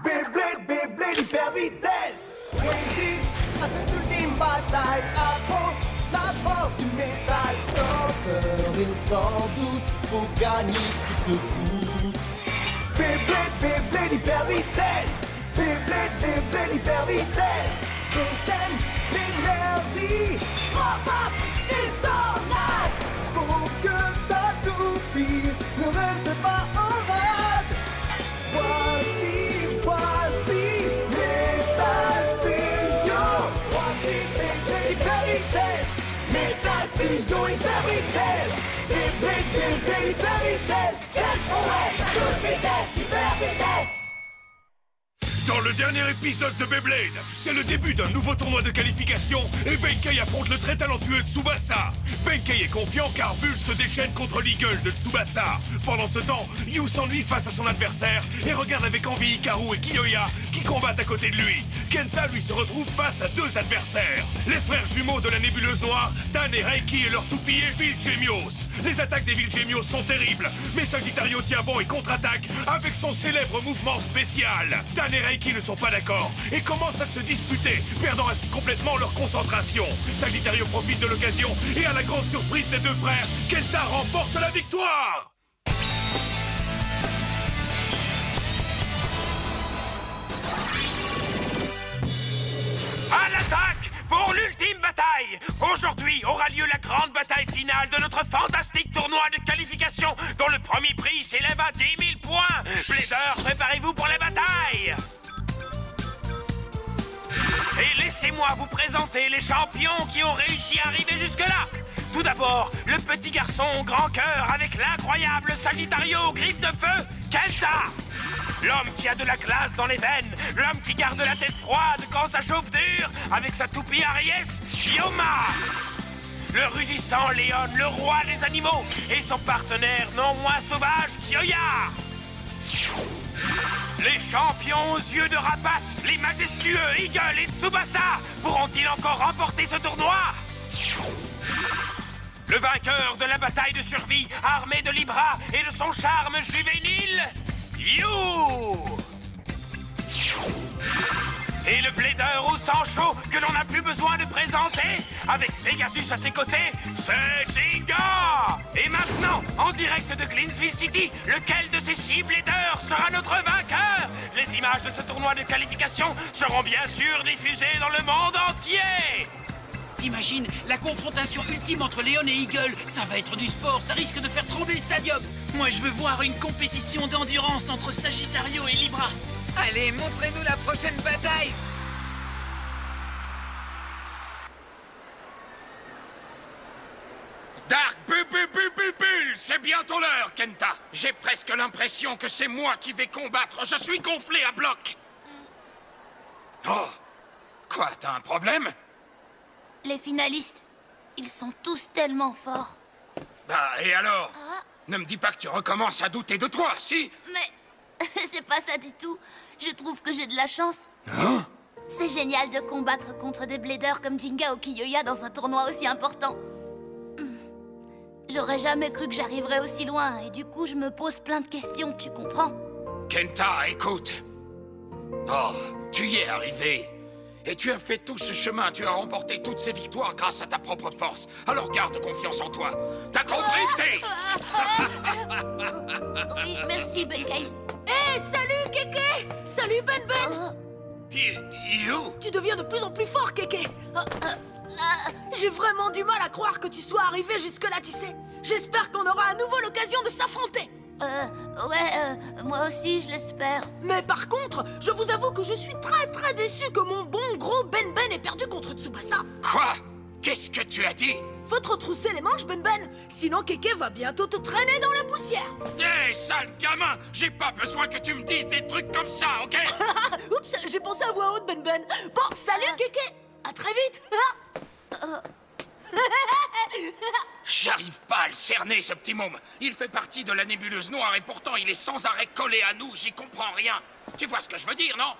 Beyblade, Beyblade, hyper vitesse. Résiste à cette ultime bataille. Affronte la force du métal. Sans peur et sans doute, faut gagner coûte que coûte. Beyblade, Beyblade, hyper vitesse. Beyblade, Beyblade, hyper vitesse. Déchaîne l'énergie. Pop-up, il tornade. Pour que ta toupie ne reste pas en rade. Voici Metal Fusion. Voici Beyblade, hyper vitesse. Metal Fusion, hyper vitesse. Beyblade, Beyblade, hyper vitesse. Quelle prouesse à toute vitesse, hyper vitesse. Dans le dernier épisode de Beyblade, c'est le début d'un nouveau tournoi de qualification et Benkei affronte le très talentueux Tsubasa. Benkei est confiant car Bull se déchaîne contre l'Eagle de Tsubasa. Pendant ce temps, Yu s'ennuie face à son adversaire et regarde avec envie Hikaru et Kiyoya qui combattent à côté de lui. Kenta lui se retrouve face à deux adversaires. Les frères jumeaux de la nébuleuse noire, Dan et Reiki et leur toupie Vilgemios. Les attaques des Vilgemios sont terribles, mais Sagittario tient bon et contre-attaque avec son célèbre mouvement spécial. Dan et Reiki ne sont pas d'accord et commencent à se disputer, perdant ainsi complètement leur concentration. Sagittario profite de l'occasion et à la grande surprise des deux frères, Kenta remporte la victoire. À l'attaque pour l'ultime bataille! Aujourd'hui aura lieu la grande bataille finale de notre fantastique tournoi de qualification dont le premier prix s'élève à 10 000 points! Blazer, préparez-vous pour la bataille! Et laissez-moi vous présenter les champions qui ont réussi à arriver jusque-là! Tout d'abord, le petit garçon au grand cœur avec l'incroyable Sagittario aux griffes de feu, Kenta! L'homme qui a de la glace dans les veines, l'homme qui garde la tête froide quand ça chauffe dur, avec sa toupie Aries, Yoma. Le rugissant Léon, le roi des animaux, et son partenaire non moins sauvage, Kyoya. Les champions aux yeux de rapace, les majestueux Eagle et Tsubasa, pourront-ils encore remporter ce tournoi? Le vainqueur de la bataille de survie, armé de Libra et de son charme juvénile, You! Et le blader au sang chaud que l'on n'a plus besoin de présenter, avec Pegasus à ses côtés, c'est Jinga! Et maintenant, en direct de Gleansville City, lequel de ces 6 bladers sera notre vainqueur? Les images de ce tournoi de qualification seront bien sûr diffusées dans le monde entier! T'imagines, la confrontation ultime entre Léon et Eagle, ça va être du sport, ça risque de faire trembler le stadium. Moi, je veux voir une compétition d'endurance entre Sagittario et Libra. Allez, montrez-nous la prochaine bataille. Dark Bull, c'est bientôt l'heure, Kenta. J'ai presque l'impression que c'est moi qui vais combattre. Je suis gonflé à bloc. Oh, quoi, t'as un problème? Les finalistes, ils sont tous tellement forts. Bah, et alors? Ne me dis pas que tu recommences à douter de toi, si? Mais c'est pas ça du tout. Je trouve que j'ai de la chance. Hein? C'est génial de combattre contre des bladers comme Jinga ou Kiyoya dans un tournoi aussi important. J'aurais jamais cru que j'arriverais aussi loin et du coup je me pose plein de questions, tu comprends? Kenta, écoute. Oh, tu y es arrivé. Et tu as fait tout ce chemin, tu as remporté toutes ces victoires grâce à ta propre force. Alors garde confiance en toi. T'as compris, T? Oui, merci, Benkei. Hé, salut, Kéké! Salut, Ben Ben! You? Tu deviens de plus en plus fort, Kéké! J'ai vraiment du mal à croire que tu sois arrivé jusque-là, tu sais. J'espère qu'on aura à nouveau l'occasion de s'affronter. Moi aussi, je l'espère. Mais par contre, je vous avoue que je suis très déçu que mon bon gros Ben Ben ait perdu contre Tsubasa. Quoi? Qu'est-ce que tu as dit? Faut te retrousser les manches, Ben Ben. Sinon, Kéké va bientôt te traîner dans la poussière. Hé, sale gamin! J'ai pas besoin que tu me dises des trucs comme ça, ok? Oups, j'ai pensé à voix haute, Ben Ben. Bon, salut, Kéké. À très vite. J'arrive pas à le cerner, ce petit môme. Il fait partie de la nébuleuse noire et pourtant il est sans arrêt collé à nous. J'y comprends rien. Tu vois ce que je veux dire, non?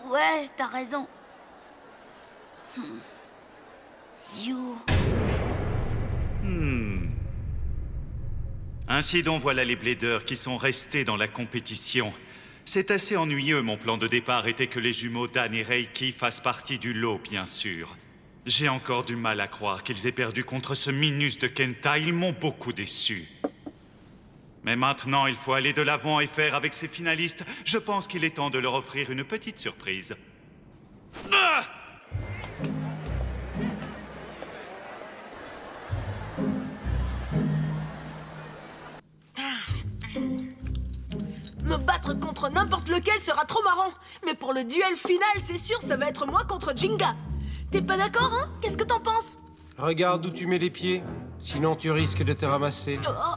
Ouais, t'as raison. You. Ainsi donc voilà les bladers qui sont restés dans la compétition. C'est assez ennuyeux, mon plan de départ était que les jumeaux Dan et Reiki fassent partie du lot, bien sûr. J'ai encore du mal à croire qu'ils aient perdu contre ce Minus de Kenta, ils m'ont beaucoup déçu. Mais maintenant, il faut aller de l'avant et faire avec ces finalistes. Je pense qu'il est temps de leur offrir une petite surprise. Ah! Me battre contre n'importe lequel sera trop marrant. Mais pour le duel final, c'est sûr, ça va être moi contre Jinga. T'es pas d'accord, hein? Qu'est-ce que t'en penses? Regarde où tu mets les pieds, sinon tu risques de te ramasser. Oh.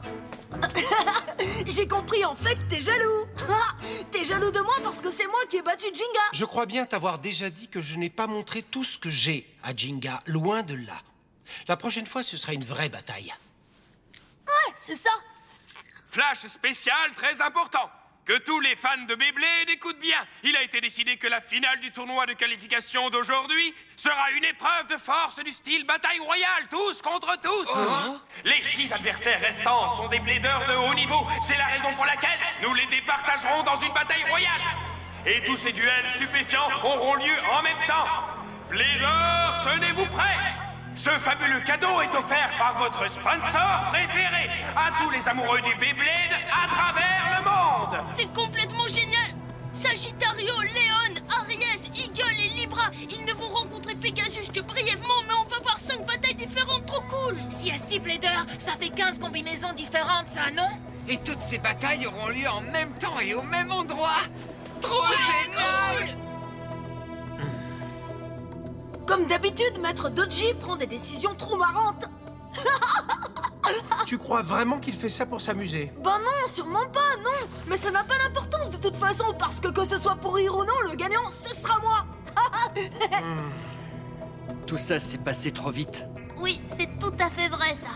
J'ai compris, en fait, t'es jaloux. T'es jaloux de moi parce que c'est moi qui ai battu Jinga. Je crois bien t'avoir déjà dit que je n'ai pas montré tout ce que j'ai à Jinga, loin de là. La prochaine fois, ce sera une vraie bataille. Ouais, c'est ça. Flash spécial très important. Que tous les fans de Beyblade écoutent bien. Il a été décidé que la finale du tournoi de qualification d'aujourd'hui sera une épreuve de force du style bataille royale, tous contre tous. Les 6 adversaires restants sont des bladers de haut niveau. C'est la raison pour laquelle nous les départagerons dans une bataille royale. Et tous ces duels stupéfiants auront lieu en même temps. Bladers, tenez-vous prêts. Ce fabuleux cadeau est offert par votre sponsor préféré à tous les amoureux du Beyblade à travers le monde. C'est complètement génial. Sagittario, Léon, Aries, Eagle et Libra, ils ne vont rencontrer Pegasus que brièvement, mais on va voir 5 batailles différentes, trop cool. Si à 6 Bladers, ça fait 15 combinaisons différentes, ça, non? Et toutes ces batailles auront lieu en même temps et au même endroit. Trop génial! Comme d'habitude, Maître Doji prend des décisions trop marrantes. Tu crois vraiment qu'il fait ça pour s'amuser? Ben non, sûrement pas, non. Mais ça n'a pas d'importance de toute façon, parce que ce soit pour rire ou non, le gagnant, ce sera moi. Tout ça s'est passé trop vite. Oui, c'est tout à fait vrai, ça.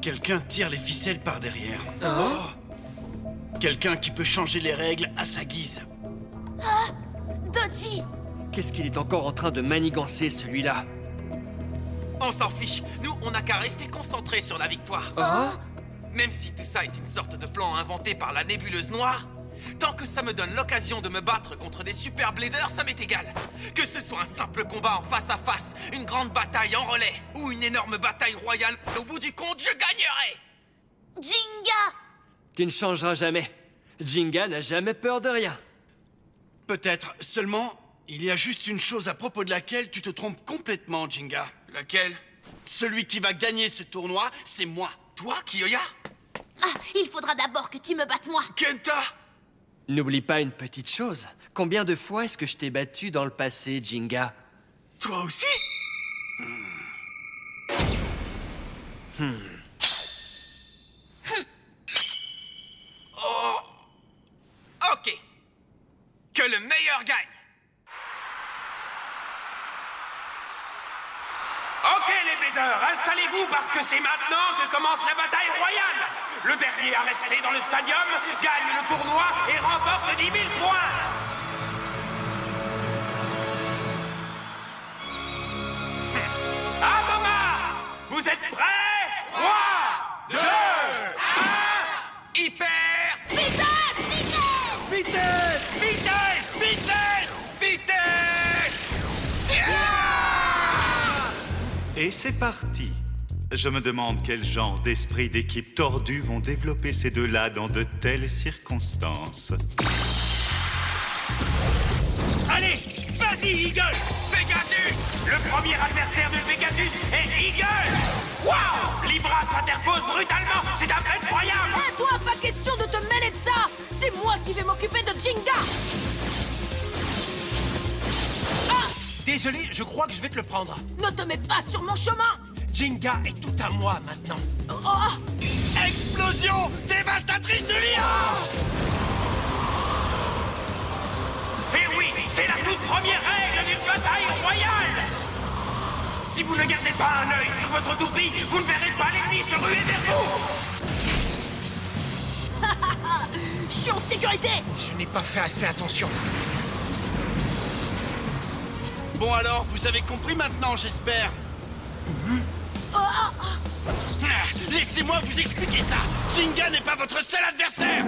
Quelqu'un tire les ficelles par derrière. Quelqu'un qui peut changer les règles à sa guise. Ah, Doji! Qu'est-ce qu'il est encore en train de manigancer, celui-là? On s'en fiche. Nous, on n'a qu'à rester concentrés sur la victoire. Même si tout ça est une sorte de plan inventé par la nébuleuse noire, tant que ça me donne l'occasion de me battre contre des super bladers, ça m'est égal. Que ce soit un simple combat en face à face, une grande bataille en relais, ou une énorme bataille royale, au bout du compte, je gagnerai. Jinga! Tu ne changeras jamais. Jinga n'a jamais peur de rien. Peut-être. Seulement, il y a juste une chose à propos de laquelle tu te trompes complètement, Jinga. Laquelle? Celui qui va gagner ce tournoi, c'est moi. Toi, Kiyoya? Ah, il faudra d'abord que tu me battes, moi. Kenta! N'oublie pas une petite chose. Combien de fois est-ce que je t'ai battu dans le passé, Jinga? Toi aussi? Oh. Ok. Que le meilleur gagne. Ok les bladers, installez-vous parce que c'est maintenant que commence la bataille royale. Le dernier à rester dans le stadium gagne le tournoi et remporte 10 000 points. Aboma, vous êtes prêts? 3, 2, 1, hyper... Vitesse! Vitesse! Vitesse! Vitesse! Vitesse! Et c'est parti. Je me demande quel genre d'esprit d'équipe tordue vont développer ces deux-là dans de telles circonstances. Allez, vas-y Eagle! Pegasus! Le premier adversaire de Pegasus est Eagle! Waouh! Libra s'interpose brutalement, c'est incroyable! Ah, toi, pas question de te mêler de ça! C'est moi qui vais m'occuper de Jinga! Désolé, je crois que je vais te le prendre. Ne te mets pas sur mon chemin! Jinga est tout à moi maintenant. Explosion dévastatrice de lion! Et oui, c'est la toute première règle d'une bataille royale! Si vous ne gardez pas un œil sur votre toupie, vous ne verrez pas l'ennemi se ruer vers vous! Je suis en sécurité! Je n'ai pas fait assez attention. Bon alors, vous avez compris maintenant, j'espère. Laissez-moi vous expliquer ça. Jinga n'est pas votre seul adversaire.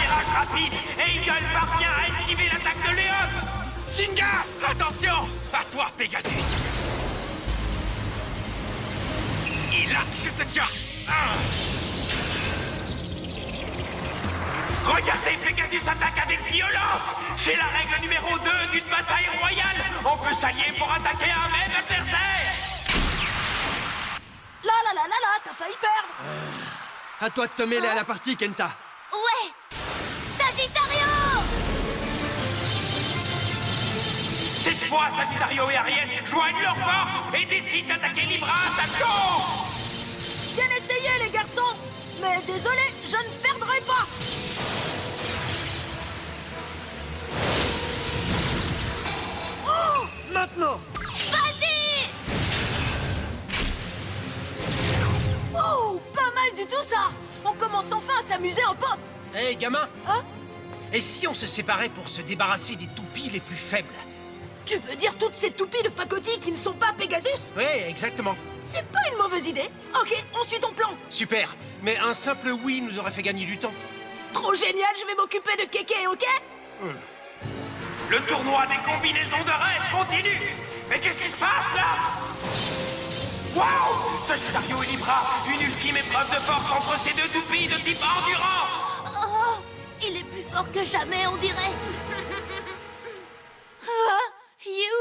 virage rapide et Eagle parvient à esquiver l'attaque de Léon. Jinga, attention! À toi, Pegasus! Et là, je te tiens! Regardez, Pegasus attaque avec violence. C'est la règle numéro 2 d'une bataille royale. On peut s'allier pour attaquer un même adversaire. Là, t'as failli perdre. À toi de te mêler à la partie, Kenta. Ouais. Sagittario! Cette fois, Sagittario et Aries joignent leurs forces et décident d'attaquer Libra à sa tour. Bien essayé, les garçons. Mais désolé, je ne perdrai pas. Maintenant! Vas-y! Oh, pas mal du tout ça. On commence enfin à s'amuser un peu. Hé, gamin. Hein? Et si on se séparait pour se débarrasser des toupies les plus faibles? Tu veux dire toutes ces toupies de pacotille qui ne sont pas Pegasus? Oui, exactement. C'est pas une mauvaise idée. Ok, on suit ton plan. Super. Mais un simple oui nous aurait fait gagner du temps. Trop génial, je vais m'occuper de Kéké, ok? Le tournoi des combinaisons de rêve continue. Mais qu'est-ce qui se passe là? Waouh! Sagittario et Libra, une ultime épreuve de force entre ces deux toupies de type endurance. Oh, il est plus fort que jamais, on dirait. You.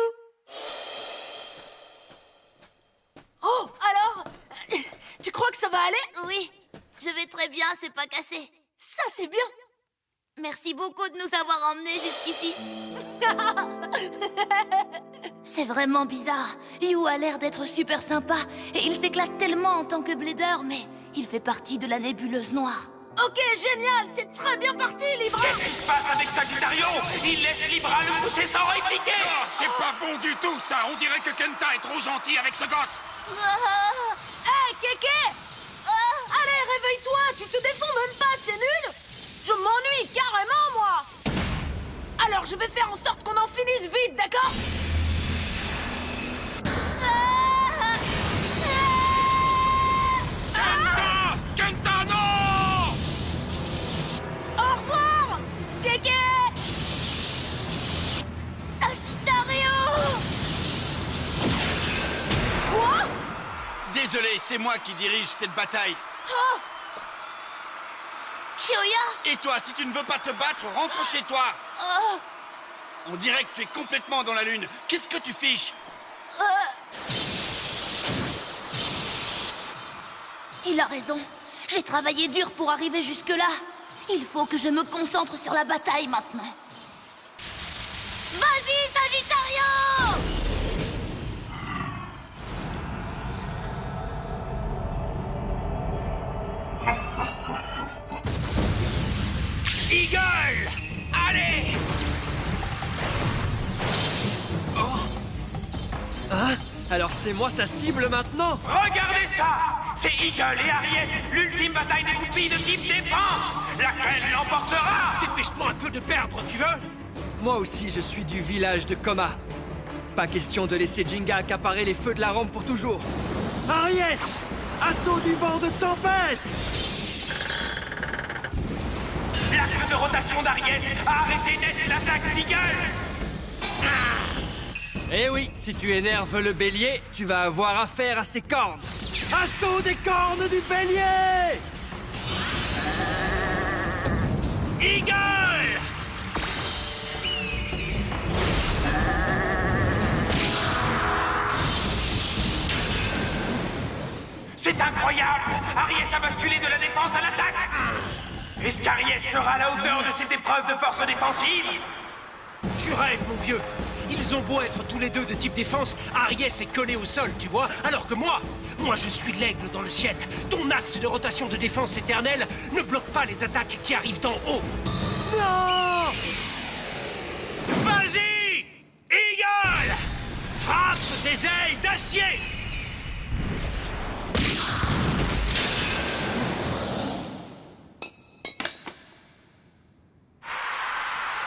Oh, alors? Tu crois que ça va aller? Oui, je vais très bien, c'est pas cassé. Ça, c'est bien. Merci beaucoup de nous avoir emmenés jusqu'ici. C'est vraiment bizarre. You a l'air d'être super sympa et il s'éclate tellement en tant que blader, mais il fait partie de la nébuleuse noire. Ok, génial, c'est très bien parti, Libra. Qu'est-ce qui se passe avec Sagittario? Il laisse Libra le pousser sans répliquer. Oh, c'est pas bon du tout, ça. On dirait que Kenta est trop gentil avec ce gosse. Hé, Kéké! Allez, réveille-toi, tu te défends même pas, c'est nul. Je m'ennuie carrément, moi. Alors, je vais faire en sorte qu'on en finisse vite, d'accord? Kenta, non! Au revoir, Kéké! Sagittario! Quoi? Désolé, c'est moi qui dirige cette bataille. Oh! Kyoya! Et toi, si tu ne veux pas te battre, rentre chez toi. Oh! On dirait que tu es complètement dans la lune. Qu'est-ce que tu fiches? Il a raison. J'ai travaillé dur pour arriver jusque-là. Il faut que je me concentre sur la bataille maintenant. Vas-y, Sagittario! Eagle! Allez! Hein? Alors c'est moi sa cible maintenant? Regardez ça! C'est Eagle et Aries, l'ultime bataille des toupies de type défense! Laquelle l'emportera? Dépêche-toi un peu de perdre, tu veux? Moi aussi, je suis du village de Koma. Pas question de laisser Jinga accaparer les feux de la rampe pour toujours. Aries! Assaut du vent de tempête! L'axe de rotation d'Aries a arrêté net l'attaque d'Eagle! Eh oui, si tu énerves le bélier, tu vas avoir affaire à ses cornes. Assaut des cornes du bélier! Eagle! C'est incroyable! Aries a basculé de la défense à l'attaque! Est-ce qu'Aries sera à la hauteur de cette épreuve de force défensive? Tu rêves, mon vieux. Ils ont beau être tous les deux de type défense, Aries est collé au sol, tu vois, alors que moi je suis l'aigle dans le ciel. Ton axe de rotation de défense éternelle ne bloque pas les attaques qui arrivent d'en haut. Non! Vas-y! Eagle! Frappe des ailes d'acier!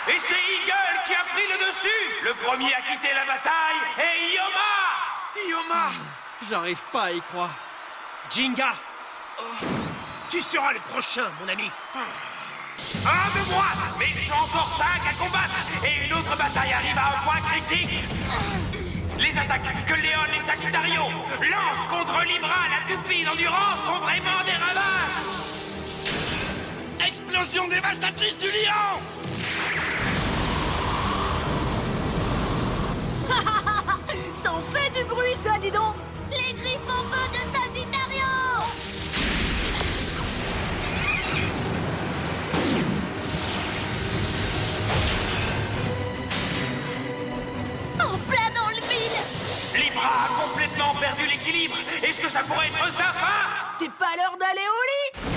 Et c'est Eagle qui a pris le dessus! Le premier à quitter la bataille est Ioma! Ioma! J'arrive pas à y croire. Jinga! Tu seras le prochain, mon ami. Un de moi, mais ils sont encore 5 à combattre. Et une autre bataille arrive à un point critique. Les attaques que Léon et Sagittario lancent contre Libra, la toupie d'endurance, font vraiment des ravages. Explosion dévastatrice du lion! Ça en fait du bruit, ça, dis donc! Les griffes en feu de Sagittario! En plein dans le mille! Libra a complètement perdu l'équilibre. Est-ce que ça pourrait être sa fin? C'est pas l'heure d'aller au lit!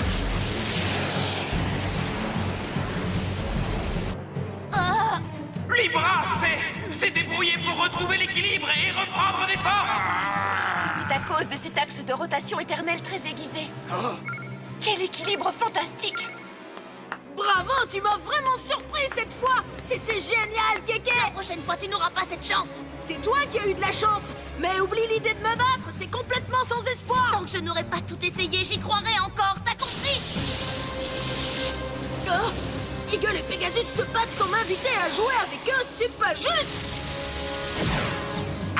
Libra s'est débrouillé pour retrouver l'équilibre et reprendre des forces. C'est à cause de cet axe de rotation éternelle très aiguisé. Quel équilibre fantastique! Bravo, tu m'as vraiment surpris cette fois! C'était génial, Kéké! La prochaine fois, tu n'auras pas cette chance! C'est toi qui as eu de la chance! Mais oublie l'idée de me battre, c'est complètement sans espoir! Tant que je n'aurai pas tout essayé, j'y croirai encore, t'as compris? Oh, Eagle et Pegasus se battent sans m'inviter à jouer avec eux, c'est pas juste!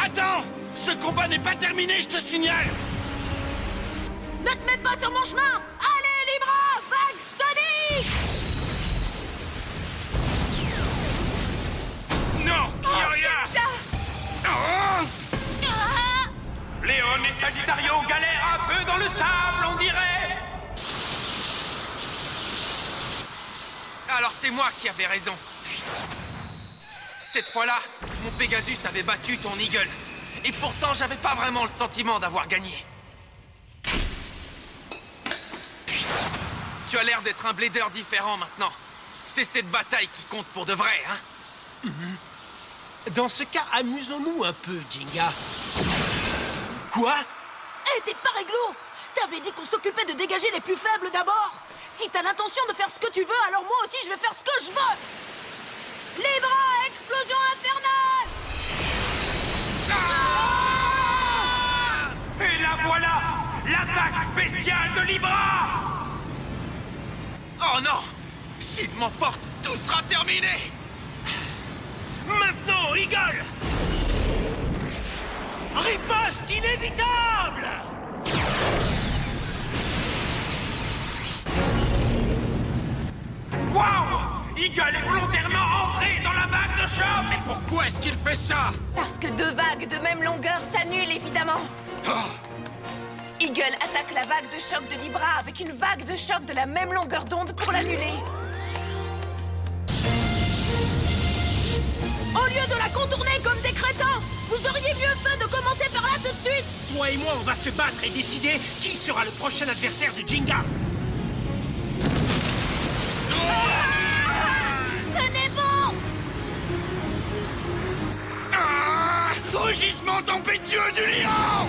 Attends! Ce combat n'est pas terminé, je te signale! Ne te mets pas sur mon chemin! Allez, Libra! Vague Sonic! Non, Kyoria! Léon et Sagittario galèrent un peu dans le sable, on dirait. Alors c'est moi qui avais raison. Cette fois-là, mon Pegasus avait battu ton Eagle. Et pourtant, j'avais pas vraiment le sentiment d'avoir gagné. Tu as l'air d'être un blader différent maintenant. C'est cette bataille qui compte pour de vrai, hein? Dans ce cas, amusons-nous un peu, Jinga. Quoi? Eh, t'es pas réglo! T'avais dit qu'on s'occupait de dégager les plus faibles d'abord! Si t'as l'intention de faire ce que tu veux, alors moi aussi je vais faire ce que je veux! Libra, explosion infernale! Et la voilà! L'attaque spéciale de Libra! Oh non! S'il m'emporte, tout sera terminé! Maintenant, Eagle! Riposte inévitable! Waouh! Eagle est volontairement entré dans la vague de choc! Mais pourquoi est-ce qu'il fait ça? Parce que deux vagues de même longueur s'annulent, évidemment. Eagle attaque la vague de choc de Libra avec une vague de choc de la même longueur d'onde pour l'annuler. Au lieu de la contourner comme des crétins, vous auriez mieux fait de commencer par là tout de suite! Toi et moi, on va se battre et décider qui sera le prochain adversaire de Jinga. Tenez bon! Rugissement tempétueux du lion!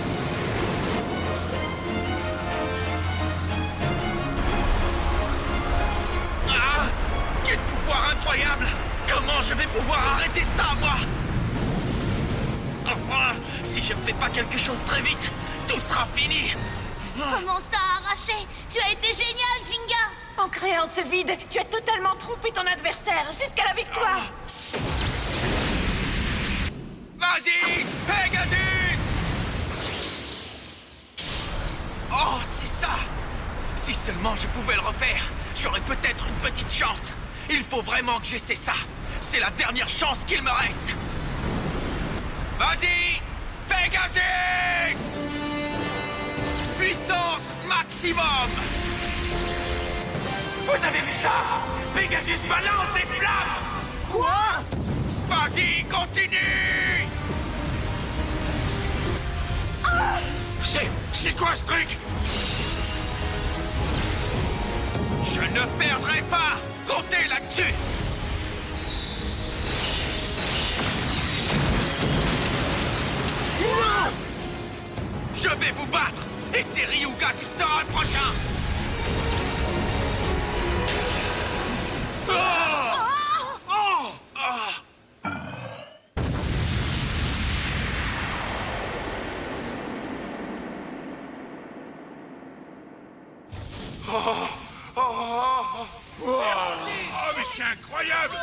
Quel pouvoir incroyable! Comment je vais pouvoir arrêter ça, moi? Si je ne fais pas quelque chose très vite, tout sera fini! Comment ça, arraché? Tu as été génial, Jinga! En créant ce vide, tu as totalement trompé ton adversaire jusqu'à la victoire. Vas-y, Pegasus! Oh, c'est ça! Si seulement je pouvais le refaire, j'aurais peut-être une petite chance. Il faut vraiment que j'essaie ça. C'est la dernière chance qu'il me reste. Vas-y, Pegasus! Puissance maximum! Vous avez vu ça? Pegasus balance des flammes! Quoi? Vas-y, continue! C'est quoi ce truc? Je ne perdrai pas! Comptez là-dessus! Je vais vous battre! Et c'est Ryuga qui sera le prochain! Incroyable!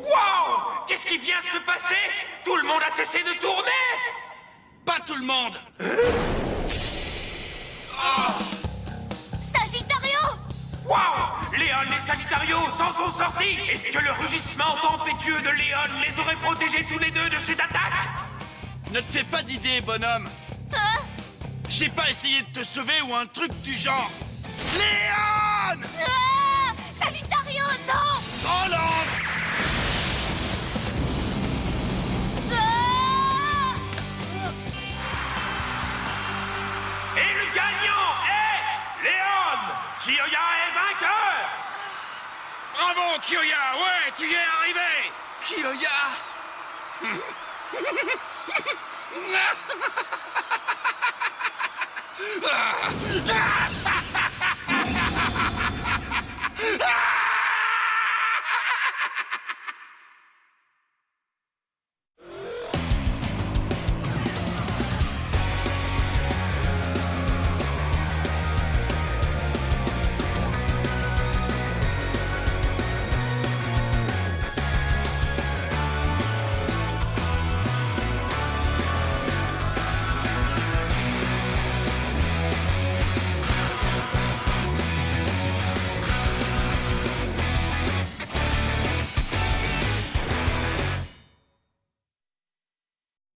Wow! Qu'est-ce qui vient de se passer? Tout le monde a cessé de tourner? Pas tout le monde! Sagittario! Waouh! Léon et Sagittario s'en sont sortis! Est-ce que le rugissement tempétueux de Léon les aurait protégés tous les deux de cette attaque? Ne te fais pas d'idée, bonhomme! Hein? J'ai pas essayé de te sauver ou un truc du genre! Léon! Ah! Sagittario, non! Trop lente! Ah! Et le gagnant est... Léon! Kyoya est vainqueur! Bravo, Kyoya! Ouais, tu y es arrivé! Kyoya!